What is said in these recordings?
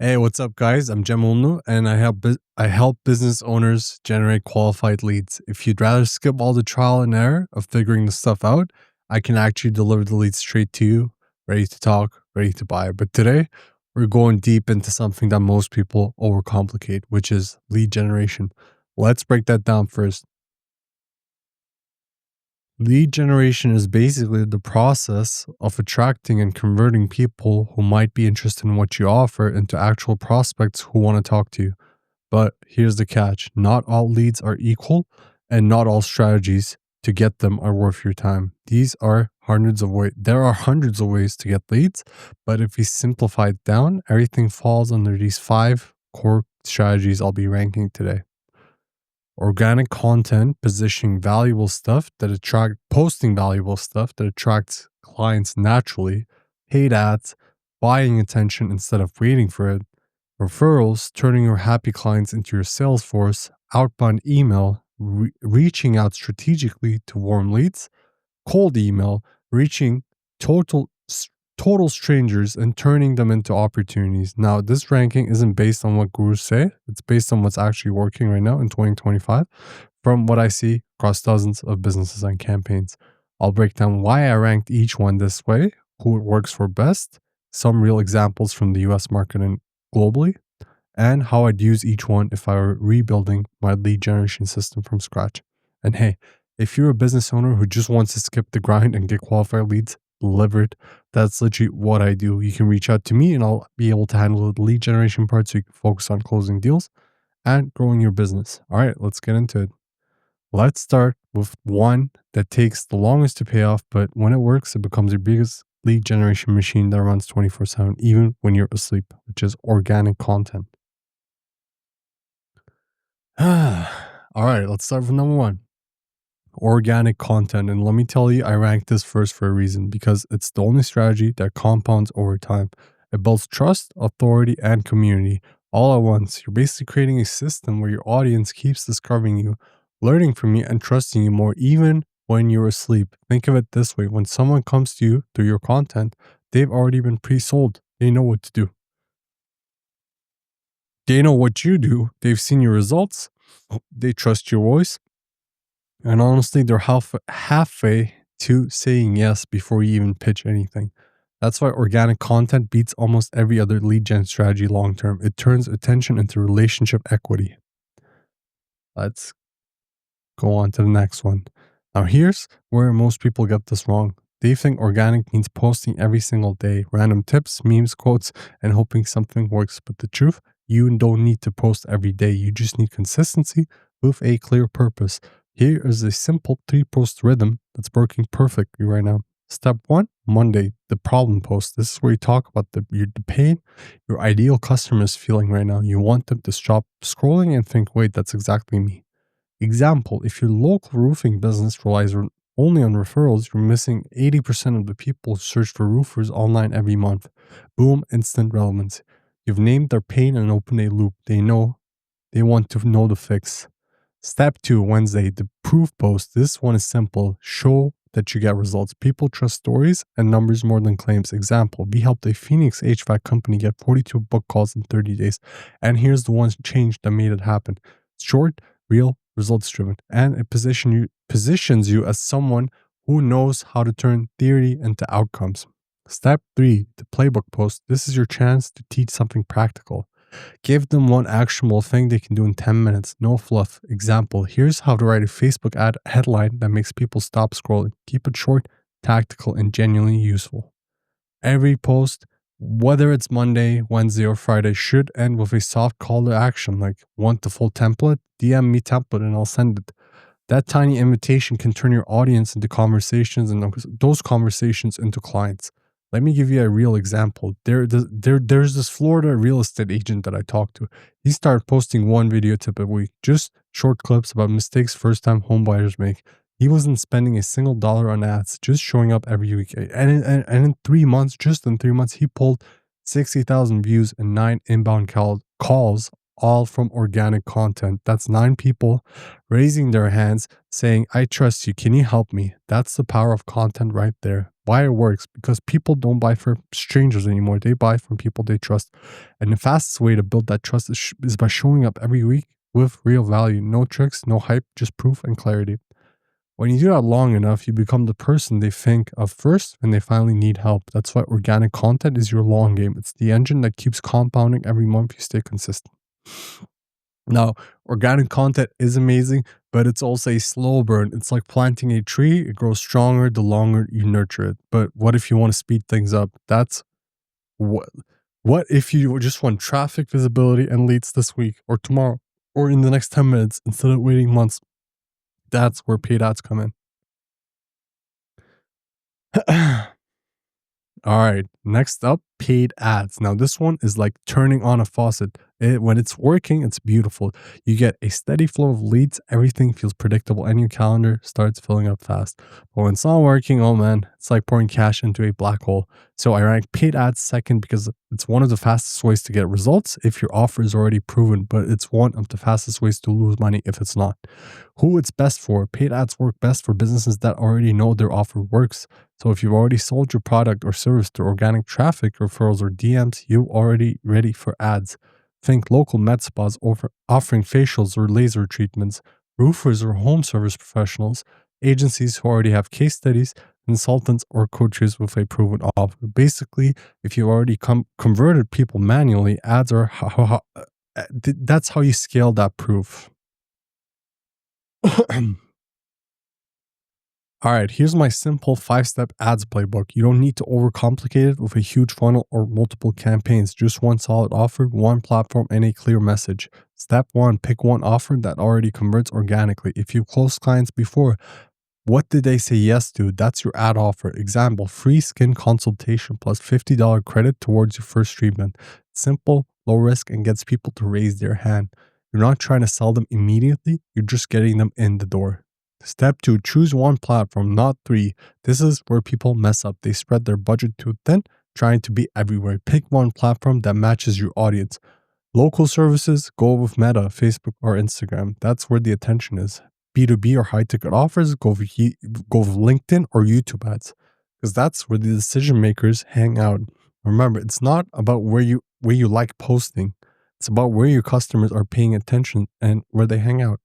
Hey, what's up, guys? I'm Jem Olnu, and I help business owners generate qualified leads. If you'd rather skip all the trial and error of figuring the stuff out, I can actually deliver the leads straight to you, ready to talk, ready to buy. But today, we're going deep into something that most people overcomplicate, which is lead generation. Let's break that down first. Lead generation is basically the process of attracting and converting people who might be interested in what you offer into actual prospects who want to talk to you. But here's the catch: not all leads are equal, and not all strategies to get them are worth your time. There are hundreds of ways to get leads, but if we simplify it down, everything falls under these five core strategies I'll be ranking today. Organic content, posting valuable stuff that attracts clients naturally, paid ads, buying attention instead of waiting for it, referrals, turning your happy clients into your sales force, outbound email, reaching out strategically to warm leads, cold email, reaching total total strangers and turning them into opportunities. Now, this ranking isn't based on what gurus say. It's based on what's actually working right now in 2025 from what I see across dozens of businesses and campaigns. I'll break down why I ranked each one this way, who it works for best, some real examples from the US market and globally, and how I'd use each one if I were rebuilding my lead generation system from scratch. And hey, if you're a business owner who just wants to skip the grind and get qualified leads delivered, that's literally what I do. You can reach out to me and I'll be able to handle the lead generation part so you can focus on closing deals and growing your business. All right, let's get into it. Let's start with one that takes the longest to pay off, but when it works, it becomes your biggest lead generation machine that runs 24/7, even when you're asleep, which is organic content. All right, let's start with number one: organic content. And let me tell you, I ranked this first for a reason because it's the only strategy that compounds over time. It builds trust, authority, and community all at once. You're basically creating a system where your audience keeps discovering you, learning from you, and trusting you more, even when you're asleep. Think of it this way: when someone comes to you through your content, they've already been pre sold. They know what to do, they know what you do, they've seen your results, they trust your voice. And honestly, they're halfway to saying yes before you even pitch anything. That's why organic content beats almost every other lead gen strategy long term. It turns attention into relationship equity. Let's go on to the next one. Now, here's where most people get this wrong. They think organic means posting every single day, random tips, memes, quotes, and hoping something works. But the truth, you don't need to post every day. You just need consistency with a clear purpose. Here is a simple 3 post rhythm that's working perfectly right now. Step one: Monday, the problem post. This is where you talk about the pain your ideal customer is feeling right now. You want them to stop scrolling and think, wait, that's exactly me. Example: if your local roofing business relies only on referrals, you're missing 80% of the people who search for roofers online every month. Boom, instant relevance. You've named their pain and opened a loop. They want to know the fix. Step two: Wednesday, the proof post. This one is simple. Show that you get results. People trust stories and numbers more than claims. Example: we helped a Phoenix HVAC company get 42 book calls in 30 days. And here's the one change that made it happen. Short, real, results driven. And it positions you as someone who knows how to turn theory into outcomes. Step three: the playbook post. This is your chance to teach something practical. Give them one actionable thing they can do in 10 minutes. No fluff. Example: here's how to write a Facebook ad headline that makes people stop scrolling. Keep it short, tactical, and genuinely useful. Every post, whether it's Monday, Wednesday, or Friday, should end with a soft call to action like, want the full template? DM me template and I'll send it. That tiny invitation can turn your audience into conversations and those conversations into clients. Let me give you a real example. There's this Florida real estate agent that I talked to. He started posting one video tip a week, just short clips about mistakes first-time homebuyers make. He wasn't spending a single dollar on ads, just showing up every week. And in 3 months, just in 3 months, he pulled 60,000 views and 9 inbound calls all from organic content. That's 9 people raising their hands saying, I trust you. Can you help me? That's the power of content right there. Why it works? Because people don't buy from strangers anymore. They buy from people they trust. And the fastest way to build that trust is by showing up every week with real value. No tricks, no hype, just proof and clarity. When you do that long enough, you become the person they think of first when they finally need help. That's why organic content is your long game. It's the engine that keeps compounding every month you stay consistent. Now, organic content is amazing, but it's also a slow burn. It's like planting a tree. It grows stronger the longer you nurture it. But what if you want to speed things up? That's what if you just want traffic, visibility, and leads this week or tomorrow or in the next 10 minutes instead of waiting months? That's where paid ads come in. All right, next up, paid ads. Now, this one is like turning on a faucet. When it's working, it's beautiful. You get a steady flow of leads, everything feels predictable, and your calendar starts filling up fast. But when it's not working, oh man, it's like pouring cash into a black hole. So I rank paid ads second because it's one of the fastest ways to get results if your offer is already proven, but it's one of the fastest ways to lose money if it's not. Who it's best for? Paid ads work best for businesses that already know their offer works. So if you've already sold your product or service through organic traffic, referrals, or DMs, you're already ready for ads. Think local med spas offering facials or laser treatments, roofers or home service professionals, agencies who already have case studies, consultants or coaches with a proven offer. Basically, if you already converted people manually, ads are that's how you scale that proof. All right, here's my simple 5-step ads playbook. You don't need to overcomplicate it with a huge funnel or multiple campaigns. Just one solid offer, one platform, and a clear message. Step 1, pick one offer that already converts organically. If you closed clients before, what did they say yes to? That's your ad offer. Example, free skin consultation plus $50 credit towards your first treatment. Simple, low risk, and gets people to raise their hand. You're not trying to sell them immediately. You're just getting them in the door. Step 2, choose one platform, not 3. This is where people mess up. They spread their budget too thin, trying to be everywhere. Pick one platform that matches your audience. Local services, go with Meta, Facebook, or Instagram. That's where the attention is. B2B or high-ticket offers, go with LinkedIn or YouTube ads, because that's where the decision makers hang out. Remember, it's not about where you like posting. It's about where your customers are paying attention and where they hang out.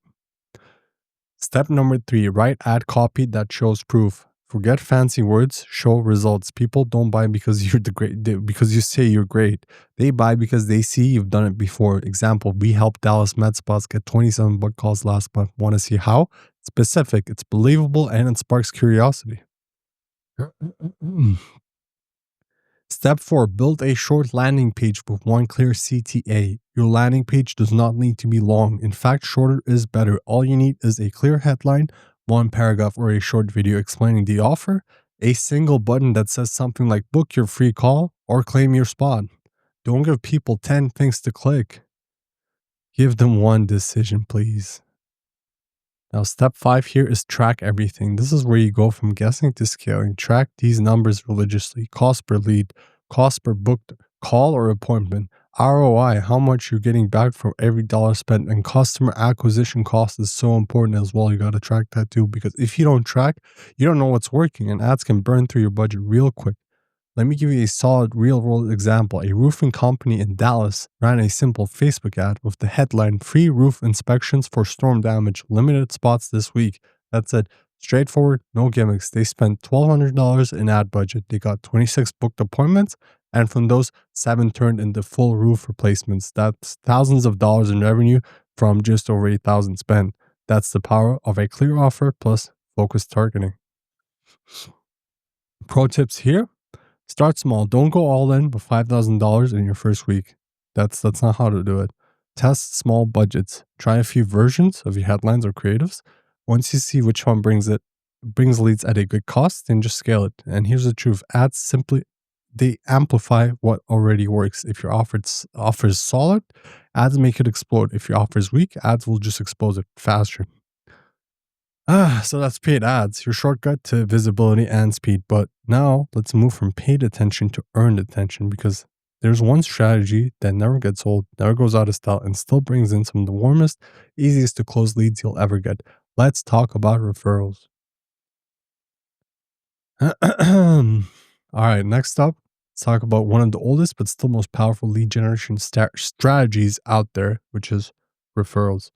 Step number 3, write ad copy that shows proof. Forget fancy words, show results. People don't buy because because you say you're great. They buy because they see you've done it before. Example, we helped Dallas med spas get 27 book calls last month. Want to see how? It's specific, it's believable, and it sparks curiosity. Step 4, build a short landing page with one clear CTA. Your landing page does not need to be long. In fact, shorter is better. All you need is a clear headline, one paragraph or a short video explaining the offer, a single button that says something like book your free call or claim your spot. Don't give people 10 things to click. Give them one decision, please. Now, step 5 here is track everything. This is where you go from guessing to scaling. Track these numbers religiously. Cost per lead, cost per booked call or appointment, ROI, how much you're getting back from every dollar spent, and customer acquisition cost is so important as well. You got to track that too, because if you don't track, you don't know what's working, and ads can burn through your budget real quick. Let me give you a solid real-world example. A roofing company in Dallas ran a simple Facebook ad with the headline, free roof inspections for storm damage, limited spots this week. That's it. Straightforward, no gimmicks. They spent $1,200 in ad budget. They got 26 booked appointments, and from those, 7 turned into full roof replacements. That's thousands of dollars in revenue from just over 8,000 spent. That's the power of a clear offer plus focused targeting. Pro tips here. Start small. Don't go all in with $5,000 in your first week. That's not how to do it. Test small budgets. Try a few versions of your headlines or creatives. Once you see which one brings leads at a good cost, then just scale it. And here's the truth. Ads they amplify what already works. If your offer is solid, ads make it explode. If your offer is weak, ads will just expose it faster. So that's paid ads, your shortcut to visibility and speed. But now let's move from paid attention to earned attention, because there's one strategy that never gets old, never goes out of style, and still brings in some of the warmest, easiest to close leads you'll ever get. Let's talk about referrals. All right, next up, let's talk about one of the oldest but still most powerful lead generation strategies out there, which is referrals.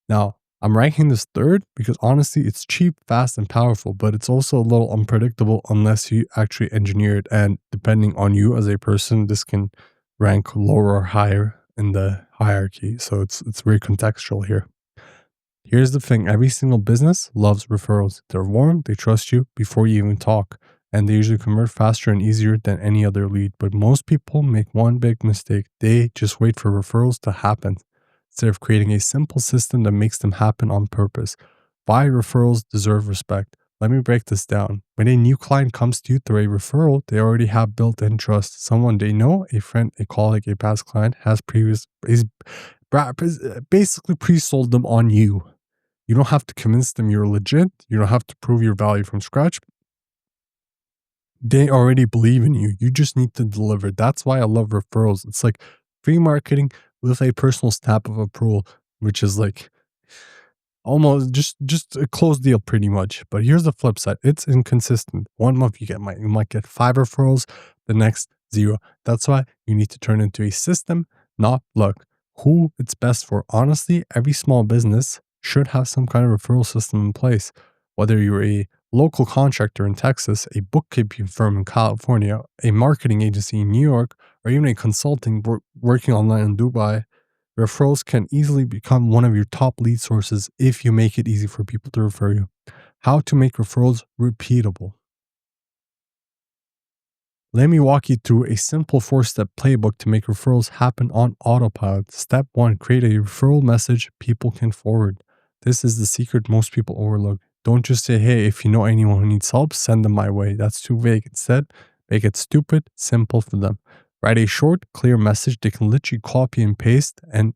Now, I'm ranking this third because honestly, it's cheap, fast, and powerful, but it's also a little unpredictable unless you actually engineer it. And depending on you as a person, this can rank lower or higher in the hierarchy. So it's very contextual here. Here's the thing, every single business loves referrals. They're warm, they trust you before you even talk, and they usually convert faster and easier than any other lead. But most people make one big mistake. They just wait for referrals to happen instead of creating a simple system that makes them happen on purpose. Why referrals deserve respect? Let me break this down. When a new client comes to you through a referral, they already have built-in trust. Someone they know, a friend, a colleague, a past client, is basically pre-sold them on you. You don't have to convince them you're legit. You don't have to prove your value from scratch. They already believe in you. You just need to deliver. That's why I love referrals. It's like free marketing with a personal stamp of approval, which is like almost just a closed deal pretty much. But here's the flip side. It's inconsistent. One month you might get 5 referrals, the next 0. That's why you need to turn into a system, not luck. Who it's best for. Honestly, every small business should have some kind of referral system in place. Whether you're a local contractor in Texas, a bookkeeping firm in California, a marketing agency in New York, or even a consulting working online in Dubai, referrals can easily become one of your top lead sources if you make it easy for people to refer you. How to make referrals repeatable. Let me walk you through a simple 4-step playbook to make referrals happen on autopilot. Step 1, create a referral message people can forward. This is the secret most people overlook. Don't just say, hey, if you know anyone who needs help, send them my way. That's too vague. Instead, make it stupid, simple for them. Write a short, clear message they can literally copy and paste and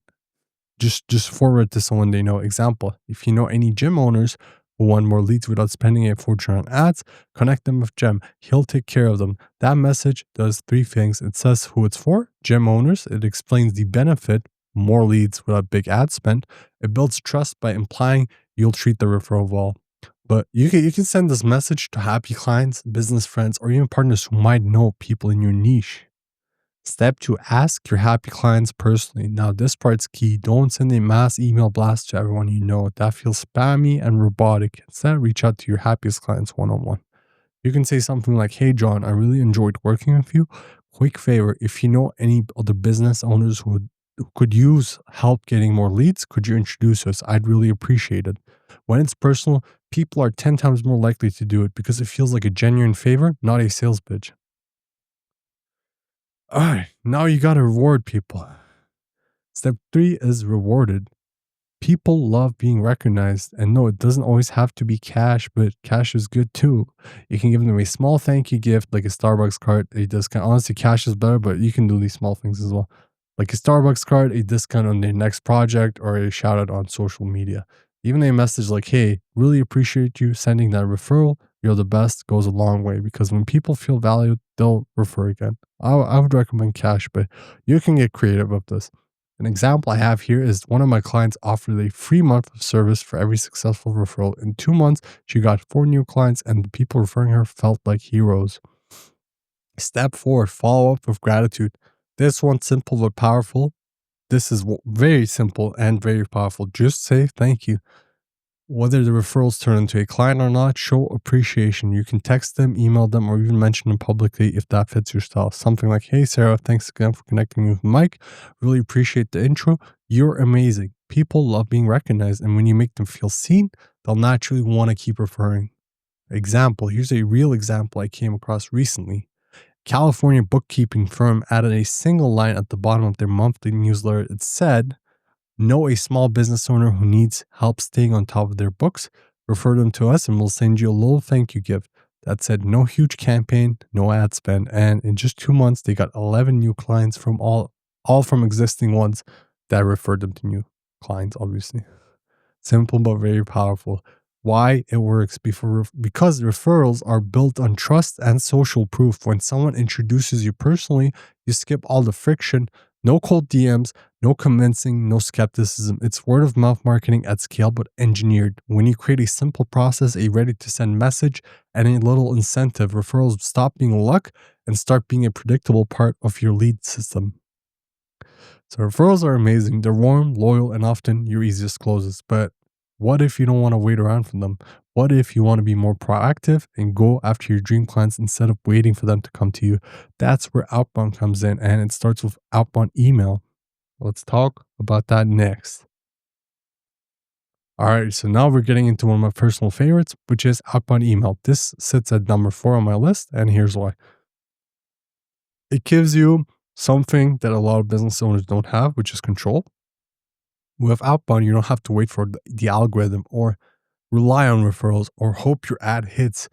just forward to someone they know. Example, if you know any gym owners who want more leads without spending a fortune on ads, connect them with Jem. He'll take care of them. That message does 3 things. It says who it's for, gym owners. It explains the benefit, more leads without big ad spend. It builds trust by implying you'll treat the referral well. But you can send this message to happy clients, business friends, or even partners who might know people in your niche. Step 2, ask your happy clients personally. Now, this part's key. Don't send a mass email blast to everyone you know. That feels spammy and robotic. Instead, reach out to your happiest clients one-on-one. You can say something like, hey, John, I really enjoyed working with you. Quick favor, if you know any other business owners who could use help getting more leads, could you introduce us? I'd really appreciate it. When it's personal, people are 10 times more likely to do it because it feels like a genuine favor, not a sales pitch. All right, now you got to reward people. Step 3 is rewarded. People love being recognized. And no, it doesn't always have to be cash, but cash is good too. You can give them a small thank you gift, like a Starbucks card, a discount. Honestly, cash is better, but you can do these small things as well. Like a Starbucks card, a discount on their next project, or a shout out on social media. Even a message like, hey, really appreciate you sending that referral. You're the best goes a long way because when people feel valued, they'll refer again. I would recommend cash, but you can get creative with this. An example I have here is one of my clients offered a free month of service for every successful referral. In 2 months, she got 4 new clients and the people referring her felt like heroes. Step 4, follow up with gratitude. This one's simple but powerful. This is very simple and very powerful. Just say thank you. Whether the referrals turn into a client or not, show appreciation. You can text them, email them, or even mention them publicly if that fits your style. Something like, hey, Sarah, thanks again for connecting me with Mike. Really appreciate the intro. You're amazing. People love being recognized, and when you make them feel seen, they'll naturally want to keep referring. Example, here's a real example I came across recently. California bookkeeping firm added a single line at the bottom of their monthly newsletter. It said, know a small business owner who needs help staying on top of their books? Refer them to us and we'll send you a little thank you gift. That said, no huge campaign, no ad spend. And in just 2 months, they got 11 new clients from all from existing ones that referred them to new clients, obviously. Simple but very powerful. Why it works? Because referrals are built on trust and social proof. When someone introduces you personally, You skip all the friction, no cold DMs, no convincing, no skepticism. It's word of mouth marketing at scale, but engineered. When you create a simple process, a ready to send message, and a little incentive, referrals stop being luck and start being a predictable part of your lead system. So referrals are amazing. They're warm, loyal, and often your easiest closes. But what if you don't want to wait around for them? What if you want to be more proactive and go after your dream clients instead of waiting for them to come to you? That's where outbound comes in, and it starts with outbound email. Let's talk about that next. All right, so now we're getting into one of my personal favorites, which is outbound email. This sits at number 4 on my list, and here's why. It gives you something that a lot of business owners don't have, which is control. With outbound, you don't have to wait for the algorithm or rely on referrals or hope your ad hits.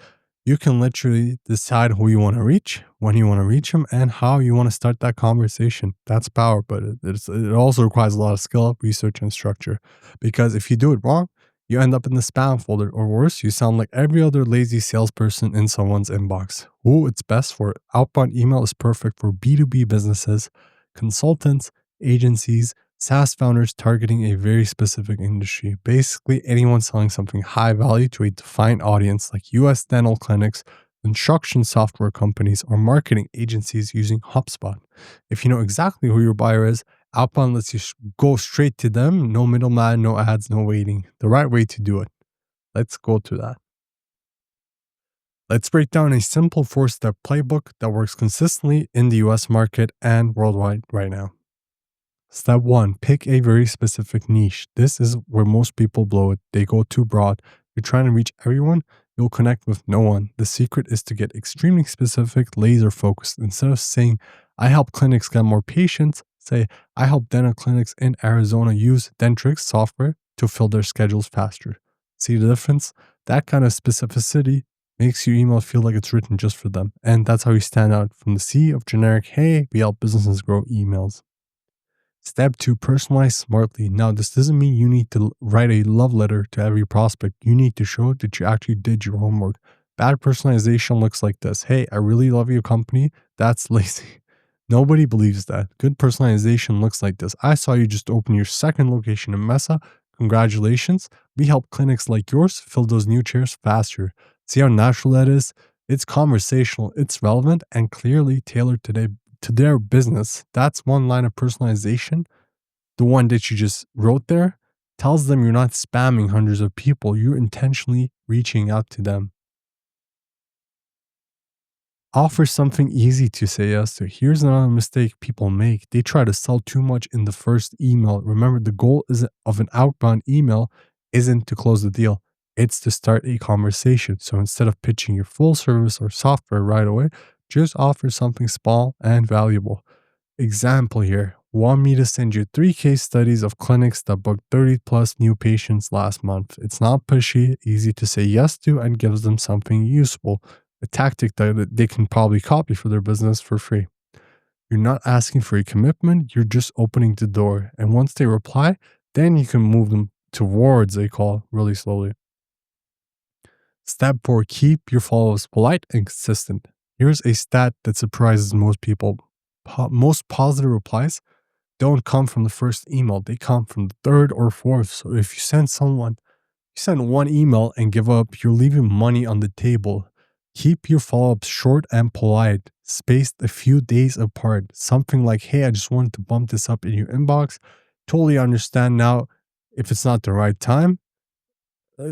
You can literally decide who you want to reach, when you want to reach them, and how you want to start that conversation. That's power, but it also requires a lot of skill, research, and structure. Because if you do it wrong, you end up in the spam folder, or worse, you sound like every other lazy salesperson in someone's inbox. Who it's best for? Outbound email is perfect for B2B businesses, consultants, agencies, SaaS founders targeting a very specific industry. Basically, anyone selling something high value to a defined audience like US dental clinics, construction software companies, or marketing agencies using HubSpot. If you know exactly who your buyer is, outbound lets you go straight to them. No middleman, no ads, no waiting. The right way to do it. Let's go to that. Let's break down a simple 4-step playbook that works consistently in the US market and worldwide right now. Step 1, pick a very specific niche. This is where most people blow it. They go too broad. You're trying to reach everyone, you'll connect with no one. The secret is to get extremely specific, laser focused. Instead of saying, I help clinics get more patients, say, I help dental clinics in Arizona use Dentrix software to fill their schedules faster. See the difference? That kind of specificity makes your email feel like it's written just for them. And that's how you stand out from the sea of generic, hey, we help businesses grow emails. Step 2, personalize smartly. Now, this doesn't mean you need to write a love letter to every prospect. You need to show that you actually did your homework. Bad personalization looks like this. Hey, I really love your company. That's lazy. Nobody believes that. Good personalization looks like this. I saw you just open your second location in Mesa. Congratulations. We help clinics like yours fill those new chairs faster. See how natural that is? It's conversational, it's relevant, and clearly tailored to their business. That's one line of personalization. The one that you just wrote there tells them you're not spamming hundreds of people. You're intentionally reaching out to them. Offer something easy to say yes to. Here's another mistake people make. They try to sell too much in the first email. Remember, the goal of an outbound email isn't to close the deal. It's to start a conversation. So instead of pitching your full service or software right away, just offer something small and valuable. Example here. Want me to send you 3 case studies of clinics that booked 30 plus new patients last month. It's not pushy, easy to say yes to, and gives them something useful. A tactic that they can probably copy for their business for free. You're not asking for a commitment, you're just opening the door. And once they reply, then you can move them towards a call really slowly. Step 4, keep your follow-ups polite and consistent. Here's a stat that surprises most people. Most positive replies don't come from the first email. They come from the third or fourth. So if you send one email and give up, you're leaving money on the table. Keep your follow-ups short and polite, spaced a few days apart. Something like, hey, I just wanted to bump this up in your inbox. Totally understand now if it's not the right time.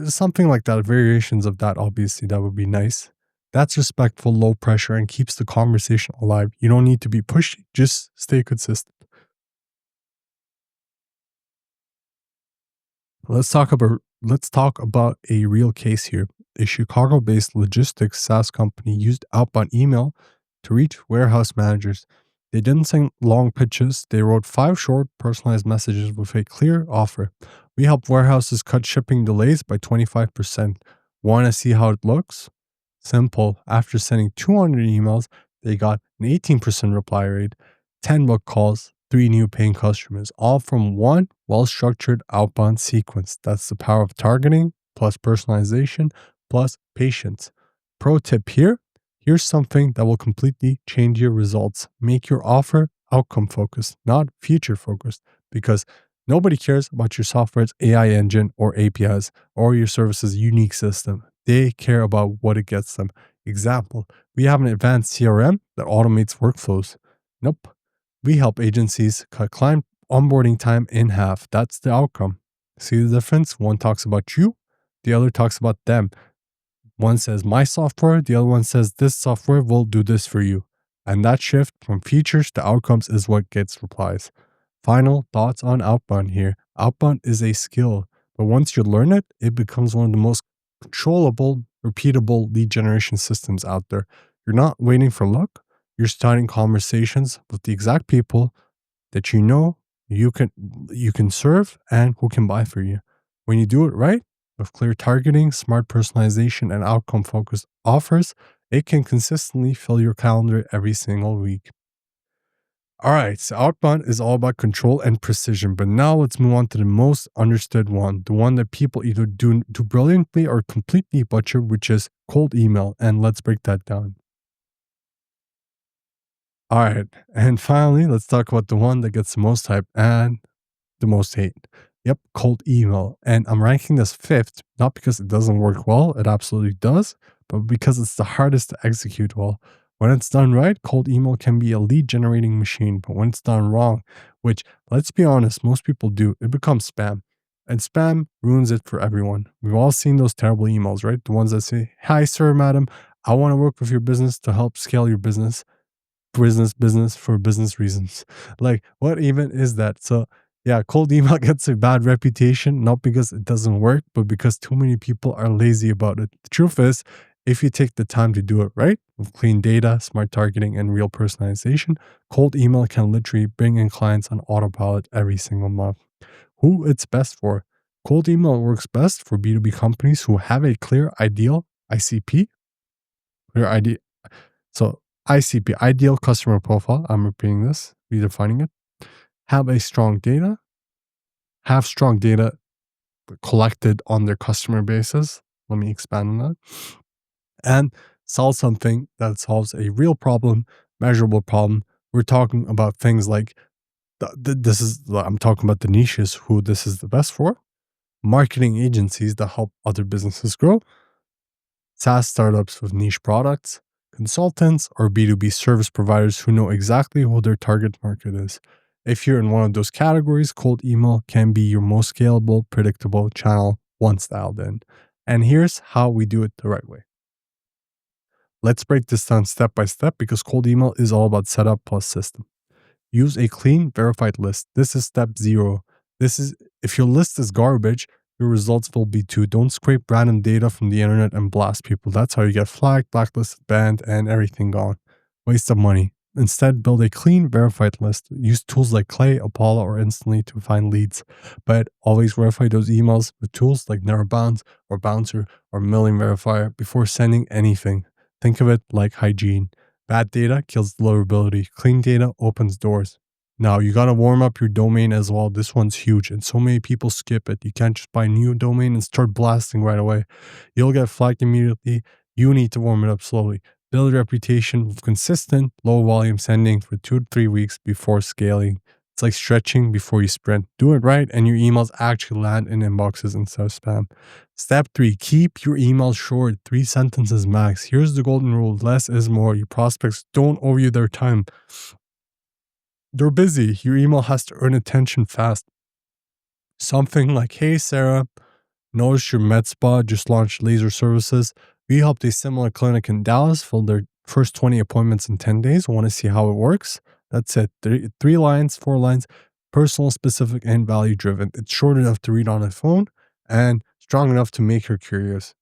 Something like that, variations of that, obviously, that would be nice. That's respectful, low pressure, and keeps the conversation alive. You don't need to be pushy, just stay consistent. Let's talk about a real case here. A Chicago-based logistics SaaS company used outbound email to reach warehouse managers. They didn't send long pitches. They wrote 5 short, personalized messages with a clear offer. We help warehouses cut shipping delays by 25%. Want to see how it looks? Simple. After sending 200 emails, they got an 18% reply rate, 10 book calls, 3 new paying customers, all from one well-structured outbound sequence. That's the power of targeting plus personalization plus patience. Pro tip here, Here's something that will completely change your results. Make your offer outcome focused, not future focused, because nobody cares about your software's AI engine or APIs or your service's unique system. They care about what it gets them. Example, we have an advanced CRM that automates workflows. Nope. We help agencies cut client onboarding time in half. That's the outcome. See the difference? One talks about you, the other talks about them. One says my software, the other one says this software will do this for you. And that shift from features to outcomes is what gets replies. Final thoughts on outbound here. Outbound is a skill, but once you learn it, it becomes one of the most controllable, repeatable lead generation systems out there. You're not waiting for luck. You're starting conversations with the exact people that you know you can serve and who can buy for you. When you do it right, with clear targeting, smart personalization, and outcome focused offers, it can consistently fill your calendar every single week. All right, so outbound is all about control and precision, but now let's move on to the most understood one, the one that people either do brilliantly or completely butcher, which is cold email. And let's break that down. All right, and finally, let's talk about the one that gets the most hype and the most hate. Yep, cold email. And I'm ranking this fifth, not because it doesn't work well, it absolutely does, but because it's the hardest to execute well. When it's done right, cold email can be a lead generating machine, but when it's done wrong, which let's be honest, most people do, it becomes spam. And spam ruins it for everyone. We've all seen those terrible emails, right? The ones that say, "Hi, sir, madam, I want to work with your business to help scale your business for business reasons." Like, what even is that? So, yeah, cold email gets a bad reputation, not because it doesn't work, but because too many people are lazy about it. The truth is, if you take the time to do it right, with clean data, smart targeting, and real personalization, cold email can literally bring in clients on autopilot every single month. Who it's best for? Cold email works best for B2B companies who have a clear ideal ICP, clear idea. So ICP, ideal customer profile. I'm repeating this, redefining it. Have strong data collected on their customer bases. Let me expand on that. And solve something that solves a real problem, measurable problem. We're talking about things like I'm talking about the niches who this is the best for. Marketing agencies that help other businesses grow, SaaS startups with niche products, consultants, or B2B service providers who know exactly who their target market is. If you're in one of those categories, cold email can be your most scalable, predictable channel once dialed in. And here's how we do it the right way. Let's break this down step by step because cold email is all about setup plus system. Use a clean, verified list. This is step 0. If your list is garbage, your results will be too. Don't scrape random data from the internet and blast people. That's how you get flagged, blacklisted, banned, and everything gone. Waste of money. Instead, build a clean, verified list. Use tools like Clay, Apollo, or Instantly to find leads. But always verify those emails with tools like NarrowBounce or Bouncer or Million Verifier before sending anything. Think of it like hygiene. Bad data kills deliverability. Clean data opens doors. Now, you got to warm up your domain as well. This one's huge, and so many people skip it. You can't just buy a new domain and start blasting right away. You'll get flagged immediately. You need to warm it up slowly. Build a reputation with consistent, low volume sending for 2 to 3 weeks before scaling. It's like stretching before you sprint. Do it right, and your emails actually land in inboxes instead of spam. Step 3, keep your emails short, 3 sentences max. Here's the golden rule: less is more. Your prospects don't owe you their time. They're busy. Your email has to earn attention fast. Something like, "Hey, Sarah, noticed your med spa just launched laser services. We helped a similar clinic in Dallas fill their first 20 appointments in 10 days. Want to see how it works?" That's it. 3 lines, 4 lines, personal, specific, and value driven. It's short enough to read on a phone and strong enough to make her curious.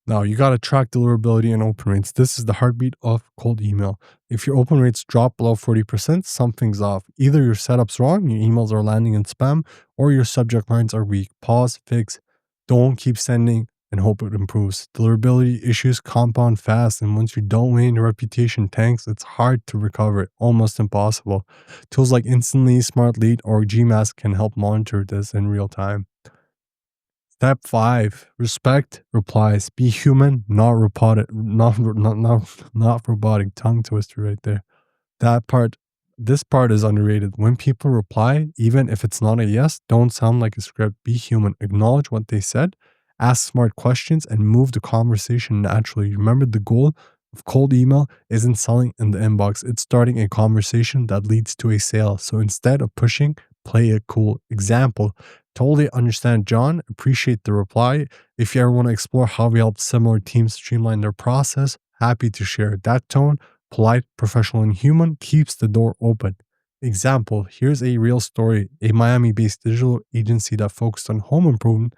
Now, you got to track deliverability and open rates. This is the heartbeat of cold email. If your open rates drop below 40%, something's off. Either your setup's wrong, your emails are landing in spam, or your subject lines are weak. Pause, fix. Don't keep sending and hope it improves. Deliverability issues compound fast, and once your domain and your reputation tanks, it's hard to recover it, almost impossible. Tools like Instantly, Smart Lead, or Gmask can help monitor this in real time. Step 5, respect replies. Be human, not not robotic. Tongue twister right there. That part, this part is underrated. When people reply, even if it's not a yes, don't sound like a script. Be human. Acknowledge what they said, ask smart questions, and move the conversation naturally. Remember, the goal of cold email isn't selling in the inbox, it's starting a conversation that leads to a sale. So instead of pushing, play it cool. Example: totally understand, John. Appreciate the reply. If you ever want to explore how we help similar teams streamline their process, happy to share. That tone, polite, professional, and human, keeps the door open. Example: here's a real story. A Miami based digital agency that focused on home improvement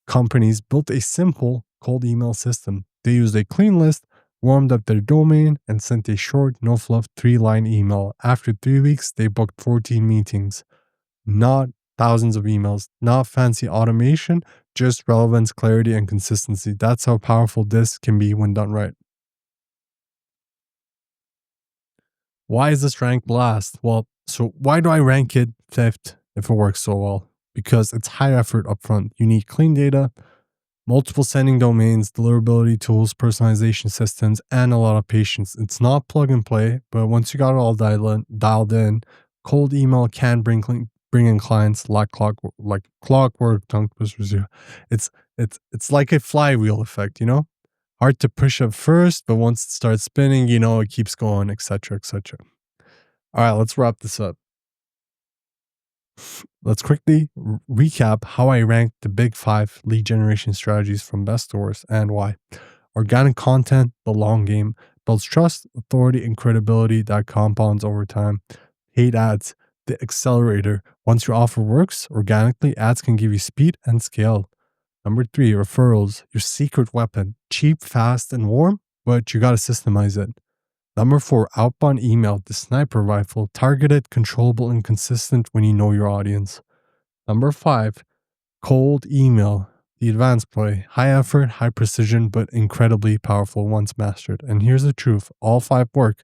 companies built a simple cold email system. They used a clean list, warmed up their domain, and sent a short, no fluff 3-line email. After 3 weeks, they booked 14 meetings. Not thousands of emails, not fancy automation, just relevance, clarity, and consistency. That's how powerful this can be when done right. Why is this ranked last? Well, so why do I rank it fifth if it works so well? Because it's high effort upfront. You need clean data, multiple sending domains, deliverability tools, personalization systems, and a lot of patience. It's not plug and play, but once you got it all dialed in, cold email can bring in clients like clockwork, tongue twisters. It's like a flywheel effect, you know? Hard to push up first, but once it starts spinning, you know it keeps going, etc., etc. All right, let's wrap this up. Let's quickly recap how I ranked the big 5 lead generation strategies from best to worst and why. Organic content, the long game, builds trust, authority, and credibility that compounds over time. Paid ads, the accelerator. Once your offer works organically, ads can give you speed and scale. Number 3, referrals, your secret weapon. Cheap, fast, and warm, but you got to systemize it. Number 4, outbound email, the sniper rifle, targeted, controllable, and consistent when you know your audience. Number 5, cold email, the advanced play, high effort, high precision, but incredibly powerful once mastered. And here's the truth, all 5 work.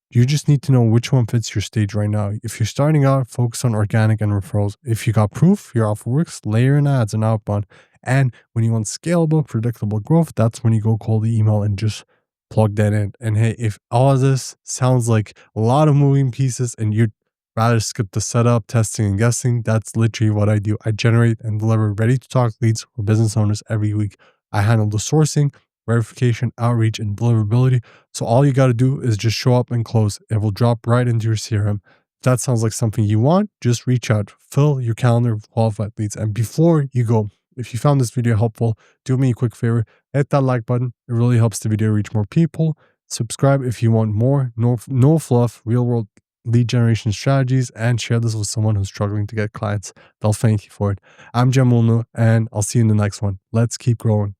You just need to know which one fits your stage right now. If you're starting out, focus on organic and referrals. If you got proof, your offer works, layer in ads and outbound. And when you want scalable, predictable growth, that's when you go cold email and just plug that in. And hey, if all of this sounds like a lot of moving pieces and you'd rather skip the setup, testing, and guessing, that's literally what I do. I generate and deliver ready to talk leads for business owners every week. I handle the sourcing, verification, outreach, and deliverability. So all you got to do is just show up and close. It will drop right into your CRM. If that sounds like something you want, just reach out, fill your calendar with qualified leads. And before you go, if you found this video helpful, do me a quick favor, hit that like button. It really helps the video reach more people. Subscribe if you want more, no fluff, real world lead generation strategies, and share this with someone who's struggling to get clients. They'll thank you for it. I'm Jamul Noor, and I'll see you in the next one. Let's keep growing.